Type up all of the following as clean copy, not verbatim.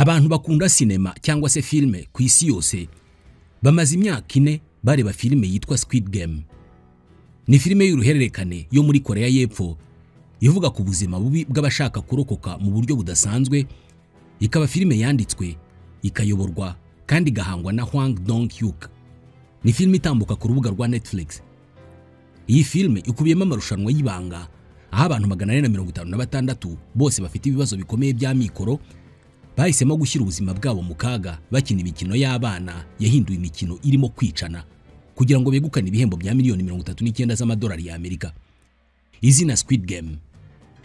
Abantu bakunda sinema cyangwa se filme ku isi yose bamaze imyaka 4 bareba filme yitwa Squid Game. Ni filme y'uruhererekane yo muri Korea y'Epfo ivuga ku buzima bubi bw'abashaka kurokoka mu buryo budasanzwe. Ikaba filme yanditswe, ikayoborwa kandi gahangwa na Hwang Dong-hyuk. Ni filme itambuka ku rubuga rwa Netflix. Iyi filme ikubiyemo amarushanwa y'ibanga aho abantu 456 bose bafite ibibazo bikomeye bya mikoro bahisemo gushyira ubuzima bwabo mu kaga bakina imikino y'abana yahinduye imikino irimo kwicana kugira ngo begukane ibihembo bya miliyoni 39 z'amadolari ya Amerika. Izina Squid Game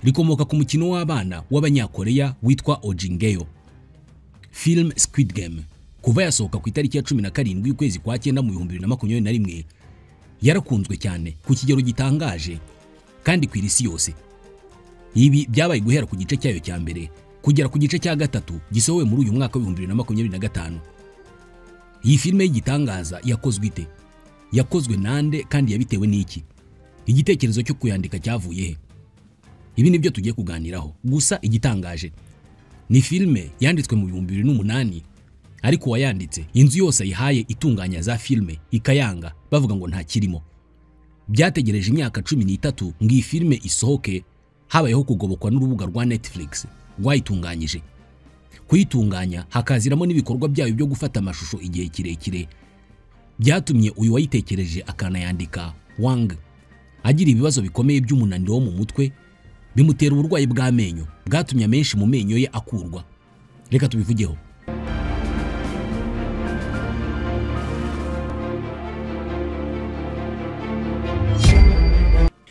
rikomoka ku mukino w'abana w'abanyakoreya witwa Ojingeyo. Film Squid Game kuva yasohoka ku itariki ya 17 y'ukwezi kwa 9 mu 2021 yarakunzwe cyane ku kigero gitangaje kandi ku isi yose. Ibi byabaye guhera ku gice cyayo cya mbere kugera ku gice cya gatatu gisohowe muri uyu mwaka wa 2025. Iyi filme y'igitangaza yakozwe ite? Yakozwe nande kandi yabitewe n'iki? Igitekerezo cyo kuyandika cyavuye he? Ibi nibyo tugiye kuganiraho. Gusa igitangaje ni filme yanditswe mu 2008 ariko wayanditse inzu yose yihaye itunganya za filme ikayanga bavuga ngo nta kirimo. Byategereje imyaka 13 ngo iyi filme isohoke, habayeho kugobokwa n'urubuga rwa Netflix rwayitunganyije. Kuyitunganya hakaziramo n'ibikorwa byayo byo gufata amashusho igihe kirekire byatumye uyu wayitekereje akanayandika Wang agira ibibazo bikomeye by'umunaniro wo mu mutwe, bimutera uburwayi bw'amenyo bwatumye amenshi mu menyo ye akurwa. Reka tubivugeho.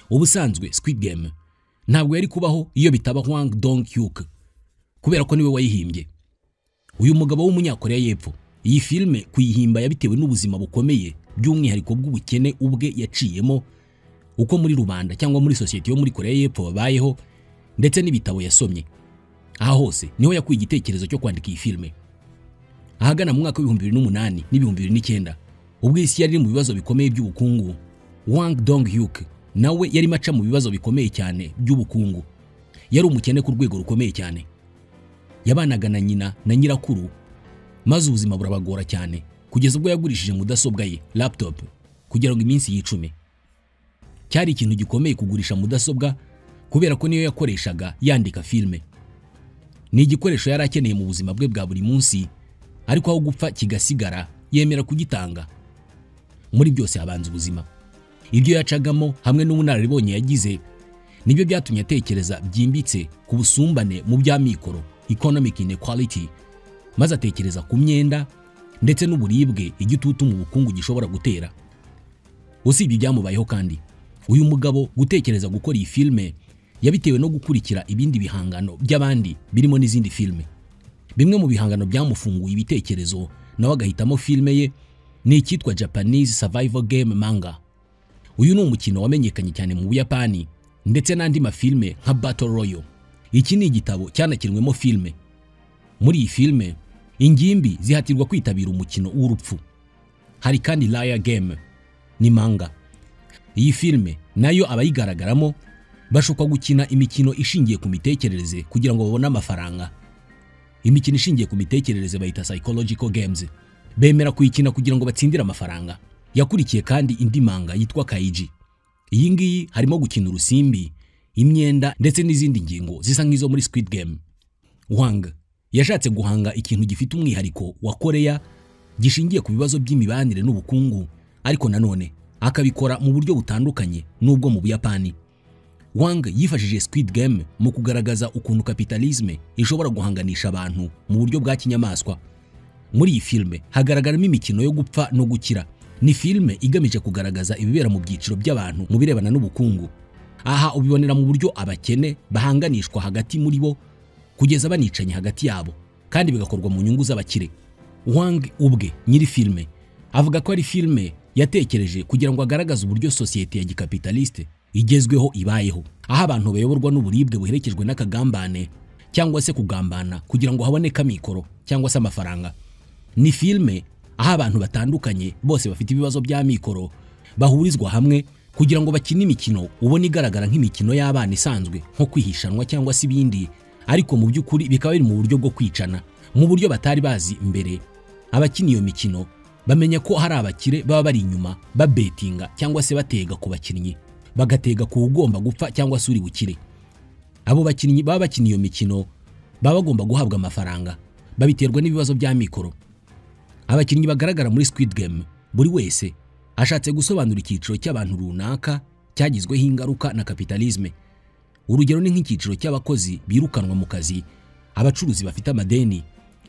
Ubusanzwe Squid Game ntabwo yari kubaho iyo bitaba Hwang Dong-hyuk kubera ko niwe wayihimbye. Uyu mugabo w'umunyakoreya y'Epfo iyi filme kuyihimba yabitewe n'ubuzima bukomeye by'umwihariko bw'ubukene ubwe yaciyemo uko muri rubanda cyangwa muri society yo muri Korea y'Epfo babayeho, ndetse n'ibitabo yasomye. Aha hose niho yakuye igitekerezo cyo kwandika iyi filme. Ahagana mu mwaka wa 2008 n'2009 ubwo isi yari mu bibazo bikomeye by'ubukungu, Hwang Dong-hyuk nawe yari maca mu bibazo bikomeye cyane by'ubukungu. Yari umukene ku rwego rukomeye cyane. Yabanaga na nyina na nyirakuru, maze ubuzima burabagora cyane kugeza ubwo yagurishije mudasobwa ye laptop kugira ngo iminsi yicume. Cyari ikintu gikomeye kugurisha mudasobwa kubera ko niyo yakoreshaga yandika filme. Ni igikoresho yari akeneye mu buzima bwe bwa buri munsi, ariko aho gupfa kigasigara yemera kugitanga. Muri byose abanza ubuzima. Ibyo yacagamo hamwe n'ubunararibonye yagize nibyo byatumye atekereza byimbitse ku busumbane mu bya mikoro, economic inequality, maze atekereza ku myenda ndetse n'uburibwe igitutu mu bukungu gishobora gutera. Usibye byamubayeho kandi uyu mugabo gutekereza gukora iyi filme yabitewe no gukurikira ibindi bihangano by'abandi birimo n'izindi filme. Bimwe mu bihangano byamufunguye ibitekerezo nawe agahitamo filme ye ni icyitwa Japanese Survival Game Manga. Uyu ni umukino wamenyekanye cyane mu Buyapani ndetse n'andi mafilme nka Battle Royale. Iki ni igitabo cyanakinwemo filme. Muri iyi filme ingimbi zihatirwa kwitabira umukino w'urupfu. Hari kandi Liar Game ni manga. Iyi filme nayo abayigaragaramo bashukwa gukina imikino ishingiye ku mitekerereze kugira ngo babone amafaranga. Imikino ishingiye ku mitekerereze bayita psychological games. Bemera kuyikina kugira ngo batsindire amafaranga. Yakurikiye kandi indi manga yitwa Kaiji. Iyi ngiyi harimo gukina urusimbi, imyenda ndetse n'izindi ngingo zisa nk'izo muri Squid Game. Wang yashatse guhanga ikintu gifite umwihariko wa Korea gishingiye ku bibazo by'imibanire n'ubukungu, ariko nanone akabikora mu buryo butandukanye n'ubwo mu Buyapani. Wang yifashishije Squid Game mu kugaragaza ukuntu kapitalisme ishobora guhanganisha abantu mu buryo bwa kinyamaswa. Muri iyi filme hagaragaramo imikino yo gupfa no gukira. Ni filme igamije kugaragaza ibibera mu byiciro by'abantu mu birebana n'ubukungu. Aha ubibonera mu buryo abakene bahanganishwa hagati muri bo kugeza banicanye hagati yabo, kandi bigakorwa mu nyungu z'abakire. Wang ubwe nyiri filme avuga ko ari filme yatekereje kugira ngo agaragaze uburyo society ya gikapitaliste igezweho ibayeho, aho abantu bayoborwa n'uburibwe buherekejwe n'akagambane cyangwa se kugambana kugira ngo haboneke mikoro cyangwa se amafaranga. Ni filme aho abantu batandukanye bose bafite ibibazo bya mikoro bahurizwa hamwe kugira ngo bakine imikino ubona igaragara nk'imikino y'abana isanzwe nko kwihishanwa cyangwa se ibindi, ariko mu by'ukuri bikaba biri mu buryo bwo kwicana mu buryo batari bazi imbere. Abakina iyo mikino bamenya ko hari abakire baba bari inyuma babetinga cyangwa se batega ku bakinnyi, bagatega ku ugomba gupfa cyangwa se uri bukire. Abo bakinnyi baba bakina iyo mikino baba bagomba guhabwa amafaranga, babiterwa n'ibibazo bya mikoro. Abakinnyi bagaragara muri Squid Game buri wese ashatse gusobanura icyiciro cy'abantu runaka cyagizweho ingaruka na kapitalisme. Urugero ni nk'icyiciro cy'abakozi birukanwa mu kazi, abacuruzi bafite amadeni,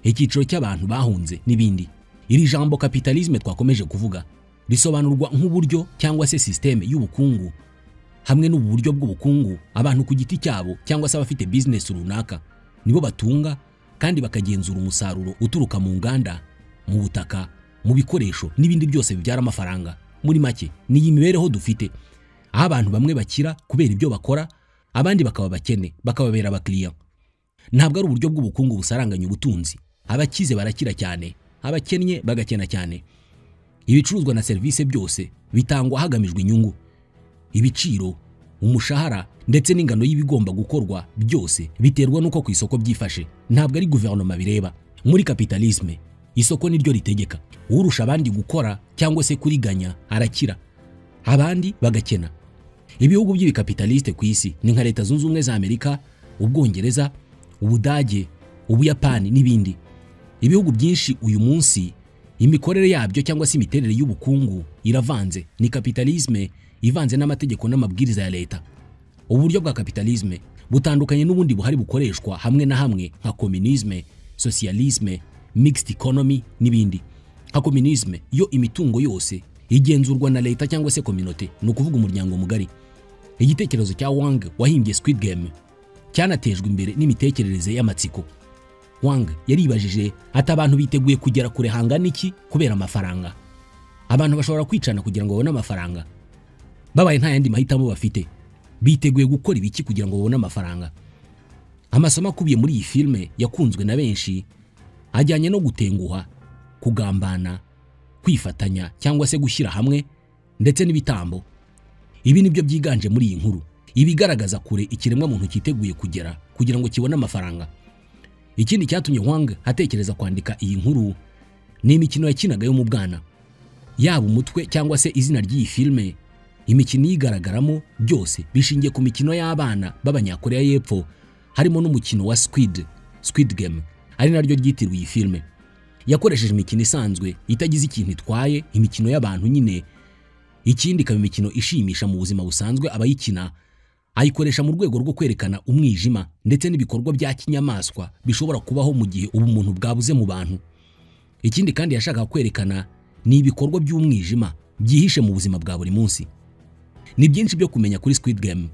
icyiciro cy'abantu bahunze n'ibindi. Iri jambo kapitalisme twakomeje kuvuga risobanurwa nk'uburyo cyangwa se systeme y'ubukungu hamwe n'uburyo bw'ubukungu abantu ku giti cyabo cyangwa se abafite business runaka nibo batunga kandi bakagenzura umusaruro uturuka mu nganda, mu butaka, mu bikoresho n'ibindi byose bibyara amafaranga. Muri make ni iyi mibereho dufite, aho abantu bamwe bakira kubera ibyo bakora, abandi bakaba bakene bakababera abakiriya. Ntabwo ari uburyo bw'ubukungu busaranganya ubutunzi. Abakize barakira cyane, abakennye bagakena cyane. Ibicuruzwa na serivisi byose bitangwa hagamijwe inyungu. Ibiciro, umushahara ndetse n'ingano y'ibigomba gukorwa byose biterwa nuko ku isoko byifashe. Ntabwo ari guverinoma bireba. Muri kapitalisme isoko niryo ritegeka. Urusha abandi gukora cyangwa se kuriganya arakira, abandi bagakena. Ibihugu by'ibikapitaliste ku isi ni nka Leta Zunze Ubumwe za Amerika, Ubwongereza, Ubudage, Ubuyapani n'ibindi. Ibihugu byinshi uyu munsi imikorere yabyo cyangwa se imiterere y'ubukungu iravanze. Ni kapitalisme ivanze n'amategeko n'amabwiriza ya leta. Uburyo bwa kapitalisme butandukanye n'ubundi buhari bukoreshwa hamwe na hamwe nka communisme, socialisme, mixed economy n'ibindi. Nka communisme yo imitungo yose igenzurwa na leta cyangwa se community, no kuvuga umuryango mugari. Igitekerezo cya Wang wahimbye Squid Game cyanatejwe imbere n'imitekerereze y'amatsiko. Wang yaribajije ati abantu biteguye kugera kure hangana iki kubera amafaranga? Abantu bashobora kwicana kugira ngo babone amafaranga? Babaye nta yandi mahitamo bafite, biteguye gukora ibiki kugira ngo babone amafaranga? Amasomo akubiye muri iyi filme yakunzwe na benshi ajyanye no gutenguha, kugambana, kwifatanya cyangwa se gushyira hamwe ndetse n'ibitambo. Ibi nibyo byiganje muri iyi nkuru, ibigaragaza kure ikiremwa muntu cyiteguye kugera kugira ngo kibone amafaranga. Ikindi cyatumye Wang atekereza kwandika iyi nkuru ni imikino yakinaga yo mu bwana. Yaba umutwe cyangwa se izina ry'iyi filme, imikino yigaragaramo byose bishingiye ku mikino y'abana b'Abanyakoreya y'Epfo, harimo n'umukino wa Squid Game ari naryo ryitiriwe iyi filme. Yakoresheje imikino isanzwe itagize ikintu itwaye, imikino y'abantu nyine. Ikindi ikaba imikino ishimisha mu buzima busanzwe abayikina, ayikoresha mu rwego rwo kwerekana umwijima ndetse n'ibikorwa bya kinyamaswa bishobora kubaho mu gihe ubumuntu bwabuze mu bantu. Ikindi kandi yashaka kwerekana ni ibikorwa by'umwijima byihishe mu buzima bwa buri munsi. Ni byinshi byo kumenya kuri Squid Game.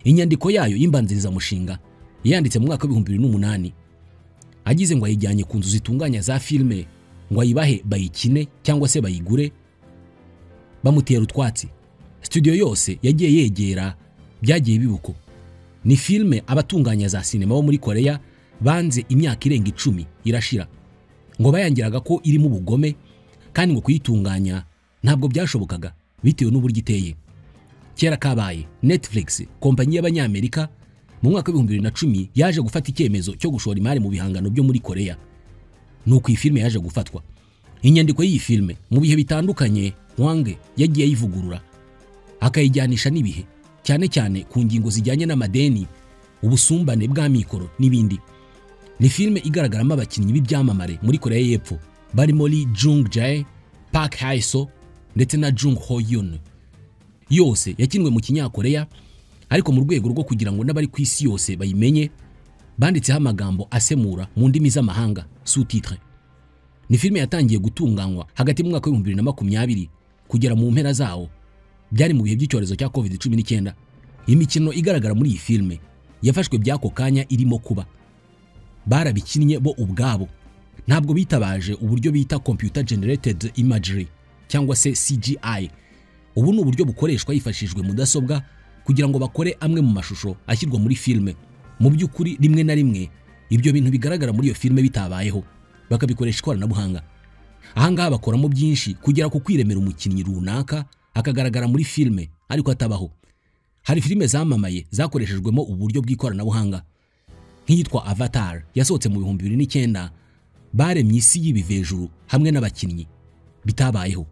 Inyandiko yayo y'imbanziriza mushinga yanditse mu mwaka wa 2008. Agize ngo ayijyanye ku nzu zitunganya za filme ngo ayibahe bayikine cyangwa se bayigure, bamutera utwatsi. Studio yose yagiye yegera byagiye bibuko. Ni filme abatunganya za sinema bo muri Korea banze imyaka irenga 10 irashira, ngo bayangiraga ko irimo ubugome kandi ngo kuyitunganya ntabwo byashobokaga bitewe n'uburyo iteye. Kera kabaye Netflix, kompanyi y'Abanyamerika, mu mwaka wa 2010 yaje gufata icyemezo cyo gushora imari mu bihangano byo muri Korea. Nuko iyi filme yaje gufatwa. Inyandiko y'iyi filme mu bihe bitandukanye Wang yagiye yivugurura akayijyanisha n'ibihe, cyane cyane ku ngingo zijyanye n'amadeni, ubusumbane bwa mikoro n'ibindi. Ni filme igaragaramo abakinnyi b'ibyamamare muri Korea y'Epfo barimo Lee Jung Jae, Park Hae-soo ndetse na Jung Ho Yoon. Yose yakinwe mu Kinyakoreya, ariko mu rwego rwo kugira ngo n'abari ku isi yose bayimenye banditseho amagambo asemura mu ndimi z'amahanga, sous-titres. Ni filme yatangiye gutunganywa hagati mu mwaka wa 2020 kugera mu mpera zawo, byari mu bihe by'icyorezo cya COVID-19. Imikino igaragara muri iyi filme yafashwe byako kanya irimo kuba. Barabikinnye bo ubwabo, ntabwo bitabaje uburyo bita computer generated imagery cyangwa se CGI. Ubu ni uburyo bukoreshwa hifashishijwe mudasobwa kugira ngo bakore amwe mu mashusho ashyirwa muri filme. Mu by'ukuri rimwe na rimwe ibyo bintu bigaragara muri iyo filme bitabayeho, bakabikoresha ikoranabuhanga. Ahangaha bakoramo byinshi kugera ku kwiremera umukinnyi runaka akagaragara muri filme ariko atabaho. Hari filme zamamaye zakoreshejwemo uburyo bw'ikoranabuhanga, nk'iyitwa Avatar yasohotse mu 2009, baremye isi y'ibivejuru hamwe n'abakinnyi bitabayeho.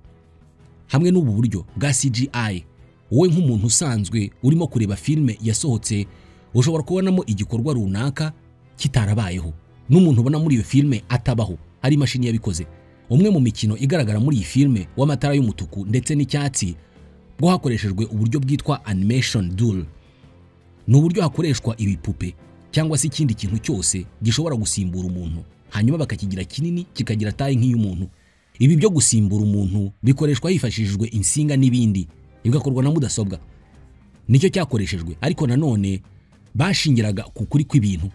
Hamwe n'ubu buryo bwa CGI, wowe nk'umuntu usanzwe urimo kureba filme yasohotse ushobora kubonamo igikorwa runaka kitarabayeho, n'umuntu ubona muri iyo filme atabaho, ari imashini yabikoze. Umwe mu mikino igaragara muri iyi filme w'amatara y'umutuku ndetse n'icyatsi bwo hakoreshejwe uburyo bwitwa animation doll. Ni uburyo hakoreshwa ibipupe cyangwa se ikindi kintu cyose gishobora gusimbura umuntu, hanyuma bakakigira kinini kikagira tayi nk'iy'umuntu. Ibi byo gusimbura umuntu bikoreshwa hifashishijwe insinga n'ibindi, bigakorwa na mudasobwa. Nicyo cyakoreshejwe, ariko nanone bashingiraga ku kuri kw'ibintu.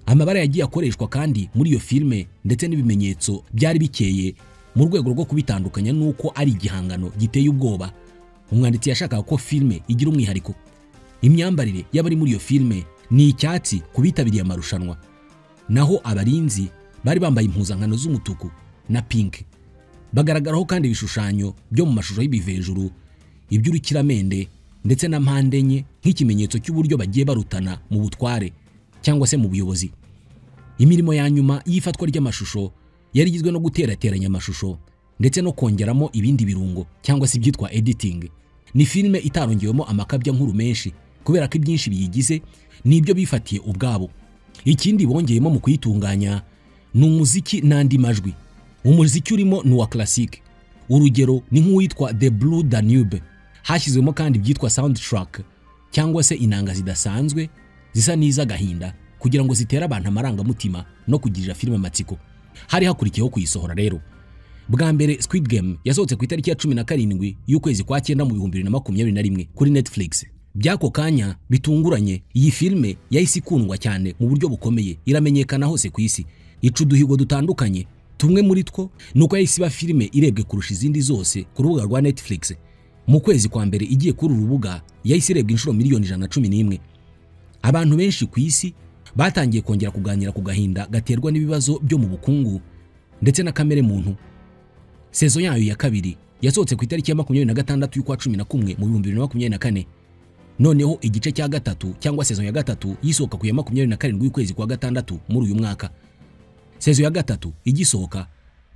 Amabara yagiye akoreshwa kandi muri iyo filme ndetse n'ibimenyetso byari bikeye mu rwego rwo kubitandukanya nuko ari igihangano giteye ubwoba. Umwanditsi yashakaga ko filme igira umwihariko. Imyambarire y'abari muri iyo filme ni icyatsi kubitabiriye amarushanwa, naho abarinzi bari bambaye impuzankano z'umutuku na pink. Bagaragaraho kandi ibishushanyo byo mu mashusho y'ibivejuru, iby'urukiramende ndetse na mpande enye nk'ikimenyetso cy'uburyo bagiye barutana mu butware cyangwa se mu buyobozi. Imirimo ya nyuma y'ifatwa ry'amashusho yari igizwe no guterateranya amashusho ndetse no kongeramo ibindi birungo cyangwa se ibyitwa editing. Ni filme itarongewemo amakabya nkuru menshi kubera ko ibyinshi biyigize nibyo bifatiye ubwabo. Ikindi bongeyemo mu kuyitunganya ni umuziki n'andi majwi. Umuziki urimo ni wa classic, urugero ni nk'uwitwa The Blue Danube. Hashyizwemo kandi byitwa soundtrack cyangwa se inanga zidasanzwe zisa n'iz'agahinda kugira ngo zitere abantu amarangamutima no kugirira filime amatsiko. Hari hakurikiyeho kuyisohora rero. Bwa mbere Squid Game yasohotse ku itariki ya 17 y'ukwezi kwa 9 mu 2021 kuri Netflix. Byako kanya bitunguranye iyi filme yahise ikundwa cyane mu buryo bukomeye, iramenyekana hose ku isi. Ica uduhigo dutandukanye, tumwe muri two nuko yahise iba filme irebwe kurusha izindi zose ku rubuga rwa Netflix. Mu kwezi kwa mbere igiye kuri urubuga yahise irebwa inshuro miliyoni 111. Abantu benshi ku isi batangiye kongera kuganira ku gahinda gaterwa n'ibibazo byo mu bukungu ndetse na kamere muntu. Sezo yayo ya kabiri yasohotse ku itariki ya 26 y'ukwa 11 mu 2024. Noneho igice cya gatatu cyangwa sezo ya gatatu yisohoka ku ya 27 y'ukwezi kwa gatandatu muri uyu mwaka. Sezo ya gatatu igisohoka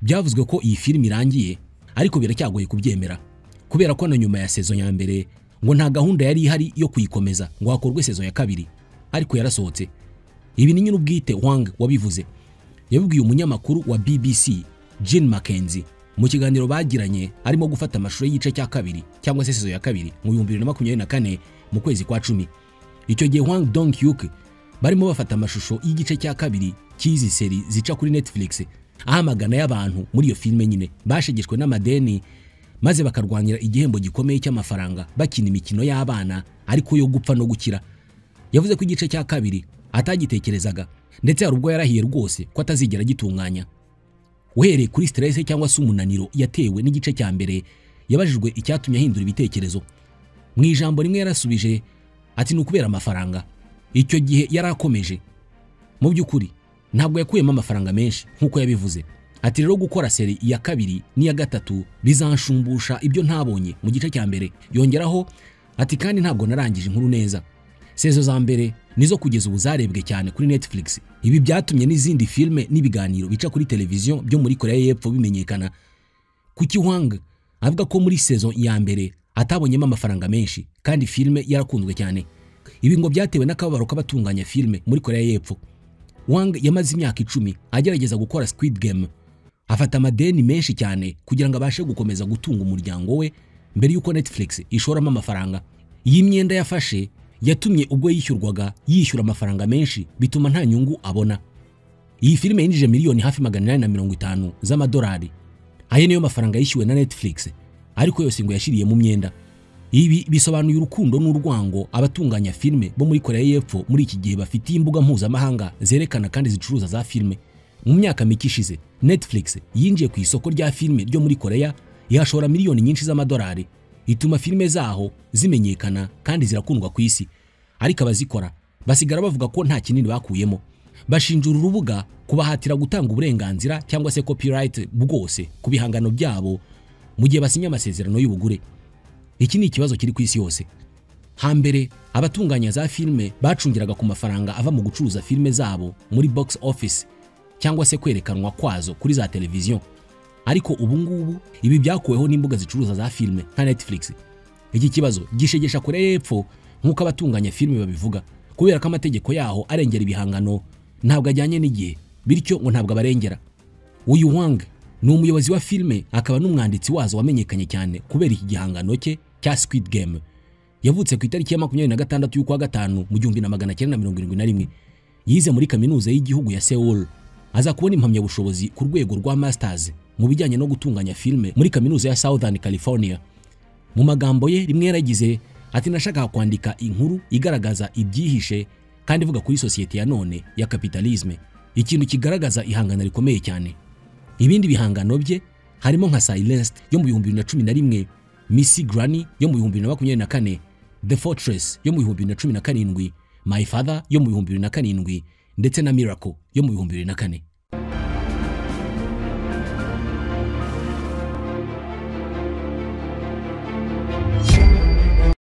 byavuzwe ko iyi filime irangiye, ariko biracyagoye kubyemera kubera ko na nyuma ya sezo ya mbere ngo nta gahunda yari ihari yo kuyikomeza ngo hakorwe sezo ya kabiri, ariko yarasohotse. Ibi ni nyine ubwite Wang wabivuze. Yabibwiye umunyamakuru wa BBC Jean Mackenzie mu kiganiro bagiranye arimo gufata amashusho y'igice cya kabiri cyangwa se sezo ya kabiri mu 2024 mu kwezi kwa 10. Icyo gihe Hwang Dong-hyuk barimo bafata amashusho y'igice cya kabiri cy'izi seri zica kuri Netflix. Ahamagana y'abantu muri iyo filme nyine bashegeshwe n'amadeni maze bakarwanira igihembo gikomeye cy'amafaranga bakina imikino y'abana ariko yo gupfa no gukira. Yavuze ko igice cya kabiri atagitekerezaga ndetse hari ubwo yarahiye rwose ko atazigera gitunganya. Uhereye kuri stress cyangwa se umunaniro yatewe n'igice cya mbere, yabajijwe icyatumye ahindura ibitekerezo. Mu ijambo rimwe yarasubije ati nukubera amafaranga. Icyo gihe yarakomeje. Mu by'ukuri ntabwo yakuyemo amafaranga menshi nkuko yabivuze. Ati rero gukora seri ya kabiri n'iya gatatu bizanshumbusha ibyo ntabonye mu gice cya mbere. Yongeraho ati kandi ntabwo narangije inkuru neza. Sezo za mbere nizo kugeza ubu zarebwe cyane kuri Netflix. Ibi byatumye n'izindi filme n'ibiganiro bica kuri televiziyo byo muri Korea y'Epfo bimenyekana. Kuki Hwang avuga ko muri sezo ya mbere atabonyemo amafaranga menshi kandi filme yarakunzwe cyane. Ibi ngo byatewe n'akababaro k'abatunganya filme muri Korea y'Epfo. Hwang yamaze imyaka 10 agerageza gukora Squid Game. Afata amadeni menshi cyane kugira ngo abashe gukomeza gutunga umuryango we mbere yuko Netflix ishoramo amafaranga. Iyi myenda yafashe yatumye ubwo yishyurwaga yishyura amafaranga menshi bituma nta nyungu abona. Iyi filime yinjije miliyoni hafi 850 z'amadolari. Aya niyo mafaranga yishyuwe na Netflix, ariko yose ngo yashiriye mu myenda. Ibi bisobanuye urukundo n'urwango abatunganya filme bo muri Korea y'Epfo muri iki gihe bafitiye imbuga mpuzamahanga zerekana kandi zicuruza za filme. Mu myaka mike ishize Netflix yinjiye ku isoko rya filme ryo muri Korea yashora miliyoni nyinshi z'amadolari, ituma filme zaho zimenyekana kandi zirakundwa ku isi. Ariko abazikora basigara bavuga ko nta kinini bakuyemo. Bashinjura urubuga kubahatira gutanga uburenganzira cyangwa se copyright bwose ku bihangano byabo mu gihe basinya amasezerano y'ubugure. Iki ni ikibazo kiri ku isi yose. Hambere abatunganya za filme bacungiraga ku mafaranga ava mu gucuruza filme zabo muri box office cyangwa se kwerekanwa kwazo kuri za televiziyo. Ariko ubu ngubu ibi byakuweho n'imbuga zicuruza za filime nka Netflix. Iki kibazo gishegesha Korea y'Epfo nk'uko abatunganya filime babivuga, kubera ko amategeko yaho arengera ibihangano ntabwo ajyanye n'igihe, bityo ngo ntabwo abarengera. Uyu Hwang ni umuyobozi wa filime akaba n'umwanditsi wazo wamenyekanye cyane kubera iki gihangano cye cya Squid Game. Yavutse ku itariki ya 26 y'ukwa gatanu mu 1971. Yize muri kaminuza y'igihugu ya Seoul. Aza kubona impamyabushobozi ku rwego rwa masters mu bijyanye no gutunganya filime muri kaminuza ya Southern California. Mu magambo ye rimwe yaragize ati nashaka kwandika inkuru igaragaza ibyihishe kandi ivuga kuri societe ya none ya capitalisme, ikintu kigaragaza ihangana rikomeye cyane. Ibindi bihangano bye harimo nka Silenced yo mu 2011, Missy Granny yo mu 2024, The Fortress yo mu 2017, My Father yo mu 2007 ndetse na Miracle yo mu 2004.